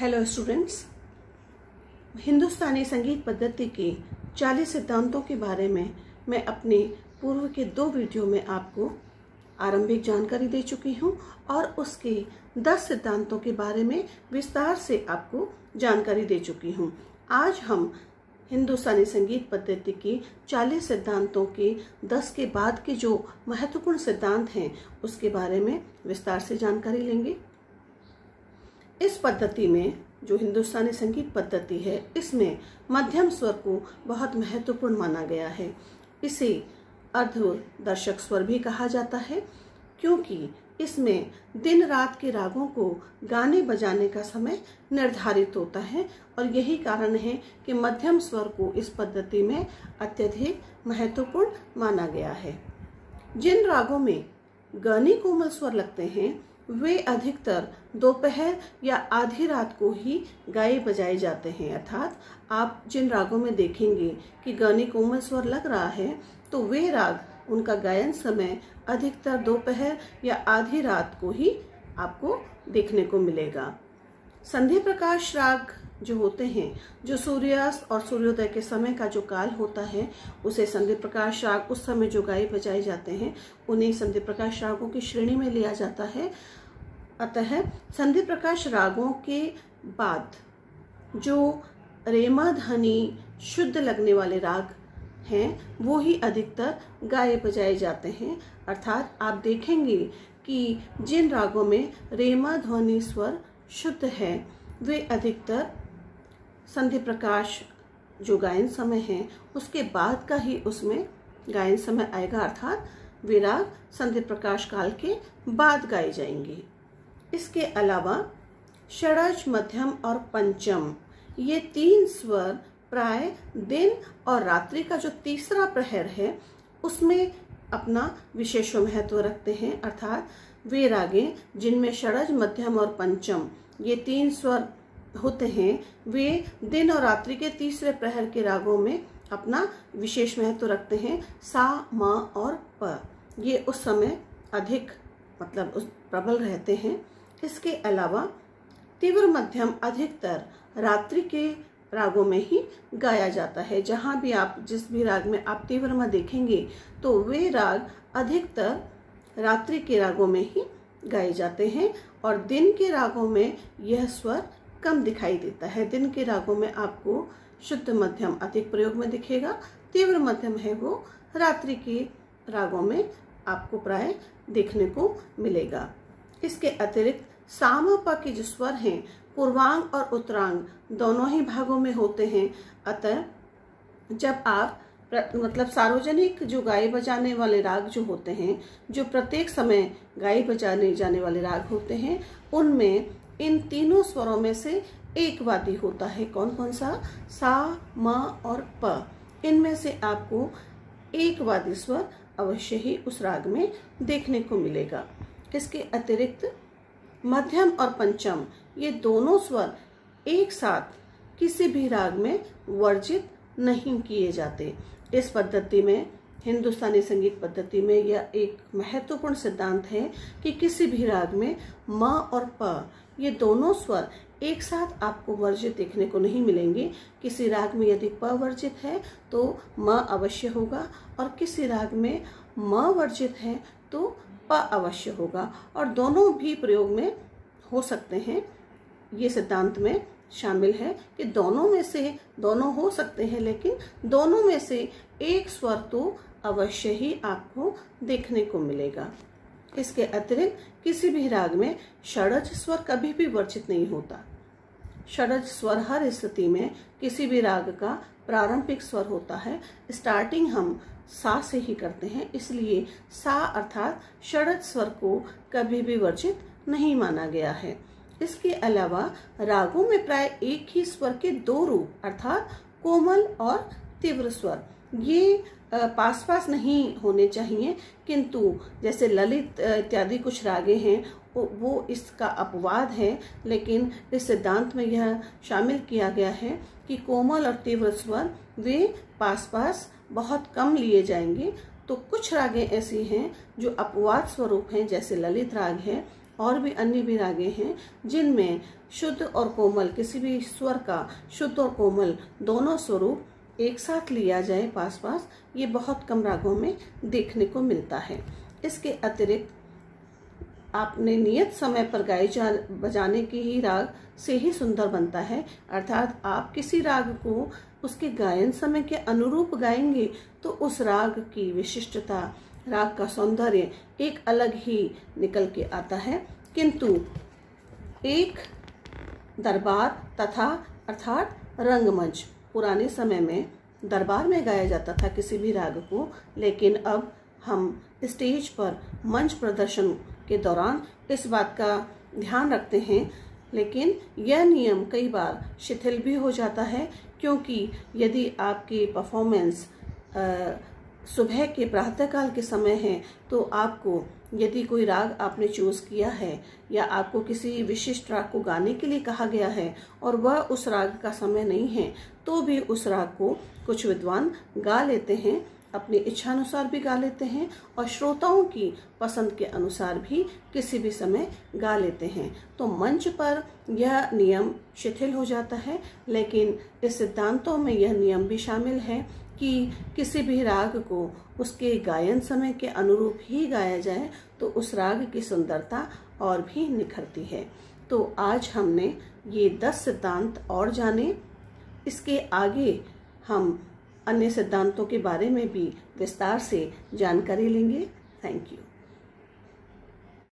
Hello students, हिंदुस्तानी संगीत पद्धति के 40 सिद्धांतों के बारे में मैं अपने पूर्व के 2 वीडियो में आपको आरंभिक जानकारी दे चुकी हूं और उसके 10 सिद्धांतों के बारे में विस्तार से आपको जानकारी दे चुकी हूं। आज हम हिंदुस्तानी संगीत पद्धति के 40 सिद्धांतों के 10 के बाद के जो महत्वपूर्ण सिद्धांत हैं उसके बारे में विस्तार से जानकारी लेंगे। इस पद्धति में जो हिंदुस्तानी संगीत पद्धति है, इसमें मध्यम स्वर को बहुत महत्वपूर्ण माना गया है। इसे अर्धदर्शक स्वर भी कहा जाता है क्योंकि इसमें दिन रात के रागों को गाने बजाने का समय निर्धारित होता है और यही कारण है कि मध्यम स्वर को इस पद्धति में अत्यधिक महत्वपूर्ण माना गया है। जिन रागों में गहनी कोमल स्वर लगते हैं वे अधिकतर दोपहर या आधी रात को ही गाए बजाए जाते हैं। अर्थात आप जिन रागों में देखेंगे कि गहनी कोमल स्वर लग रहा है तो वे राग उनका गायन समय अधिकतर दोपहर या आधी रात को ही आपको देखने को मिलेगा। संध्या प्रकाश राग जो होते हैं, जो सूर्यास्त और सूर्योदय के समय का जो काल होता है उसे संध्या प्रकाश राग, उस समय जो गाए बजाए जाते हैं उन्हें संध्या प्रकाश रागों की श्रेणी में लिया जाता है। अतः संध्या प्रकाश रागों के बाद जो रेमा ध्वनि शुद्ध लगने वाले राग हैं वो ही अधिकतर गाए बजाए जाते हैं। अर्थात आप देखेंगे कि जिन रागों में रेमा ध्वनि स्वर शुद्ध है वे अधिकतर संध्या प्रकाश जो गायन समय है उसके बाद का ही उसमें गायन समय आएगा। अर्थात वे राग संध्या प्रकाश काल के बाद गाए जाएंगे। इसके अलावा षडज, मध्यम और पंचम ये 3 स्वर प्राय दिन और रात्रि का जो तीसरा प्रहर है उसमें अपना विशेष महत्व रखते हैं। अर्थात वे रागें जिनमें षडज, मध्यम और पंचम ये 3 स्वर होते हैं वे दिन और रात्रि के तीसरे प्रहर के रागों में अपना विशेष महत्व रखते हैं। सा, मा और प ये उस समय अधिक उस प्रबल रहते हैं। इसके अलावा तीव्र मध्यम अधिकतर रात्रि के रागों में ही गाया जाता है। जहाँ भी आप जिस भी राग में आप तीव्रमा देखेंगे तो वे राग अधिकतर रात्रि के रागों में ही गाए जाते हैं और दिन के रागों में यह स्वर कम दिखाई देता है। दिन के रागों में आपको शुद्ध मध्यम अधिक प्रयोग में दिखेगा, तीव्र मध्यम है वो रात्रि के रागों में आपको प्राय देखने को मिलेगा। इसके अतिरिक्त साम प के जो स्वर हैं पूर्वांग और उत्तरांग दोनों ही भागों में होते हैं। अतः जब आप सार्वजनिक जो गाए बजाने वाले राग जो होते हैं, जो प्रत्येक समय गाए बजाने जाने वाले राग होते हैं, उनमें इन तीनों स्वरों में से एक वादी होता है। कौन कौन सा? सा, म और प। इनमें से आपको एक वादी स्वर अवश्य ही उस राग में देखने को मिलेगा। इसके अतिरिक्त मध्यम और पंचम ये दोनों स्वर एक साथ किसी भी राग में वर्जित नहीं किए जाते। इस पद्धति में, हिंदुस्तानी संगीत पद्धति में यह एक महत्वपूर्ण सिद्धांत है कि किसी भी राग में म और प ये दोनों स्वर एक साथ आपको वर्जित देखने को नहीं मिलेंगे। किसी राग में यदि प वर्जित है तो म अवश्य होगा और किसी राग में म वर्जित है तो प अवश्य होगा और दोनों भी प्रयोग में हो सकते हैं। ये सिद्धांत में शामिल है कि दोनों में से दोनों हो सकते हैं, लेकिन दोनों में से एक स्वर तो अवश्य ही आपको देखने को मिलेगा। इसके अतिरिक्त किसी भी राग में षडज स्वर कभी भी वर्जित नहीं होता। षडज स्वर हर स्थिति में किसी भी राग का प्रारंभिक स्वर होता है। स्टार्टिंग हम सा से ही करते हैं, इसलिए सा अर्थात षडज स्वर को कभी भी वर्जित नहीं माना गया है। इसके अलावा रागों में प्राय एक ही स्वर के 2 रूप अर्थात कोमल और तीव्र स्वर ये पास पास नहीं होने चाहिए, किंतु जैसे ललित इत्यादि कुछ रागे हैं वो इसका अपवाद है, लेकिन इस सिद्धांत में यह शामिल किया गया है कि कोमल और तीव्र स्वर वे पास पास बहुत कम लिए जाएंगे। तो कुछ रागें ऐसी हैं जो अपवाद स्वरूप हैं, जैसे ललित राग है और भी अन्य भी रागें हैं जिनमें शुद्ध और कोमल, किसी भी स्वर का शुद्ध और कोमल दोनों स्वरूप एक साथ लिया जाए पास पास, ये बहुत कम रागों में देखने को मिलता है। इसके अतिरिक्त आपने नियत समय पर बजाने के ही राग से ही सुंदर बनता है, अर्थात आप किसी राग को उसके गायन समय के अनुरूप गाएंगे तो उस राग की विशिष्टता, राग का सौंदर्य एक अलग ही निकल के आता है। किंतु एक दरबार तथा अर्थात रंगमंच, पुराने समय में दरबार में गाया जाता था किसी भी राग को, लेकिन अब हम स्टेज पर मंच प्रदर्शन के दौरान इस बात का ध्यान रखते हैं, लेकिन यह नियम कई बार शिथिल भी हो जाता है, क्योंकि यदि आपकी परफॉर्मेंस सुबह के प्रातःकाल के समय है तो आपको, यदि कोई राग आपने चूज किया है या आपको किसी विशिष्ट राग को गाने के लिए कहा गया है और वह उस राग का समय नहीं है, तो भी उस राग को कुछ विद्वान गा लेते हैं, अपनी इच्छानुसार भी गा लेते हैं और श्रोताओं की पसंद के अनुसार भी किसी भी समय गा लेते हैं। तो मंच पर यह नियम शिथिल हो जाता है, लेकिन इस सिद्धांतों में यह नियम भी शामिल है कि किसी भी राग को उसके गायन समय के अनुरूप ही गाया जाए तो उस राग की सुंदरता और भी निखरती है। तो आज हमने ये 10 सिद्धांत और जाने। इसके आगे हम अन्य सिद्धांतों के बारे में भी विस्तार से जानकारी लेंगे। Thank you.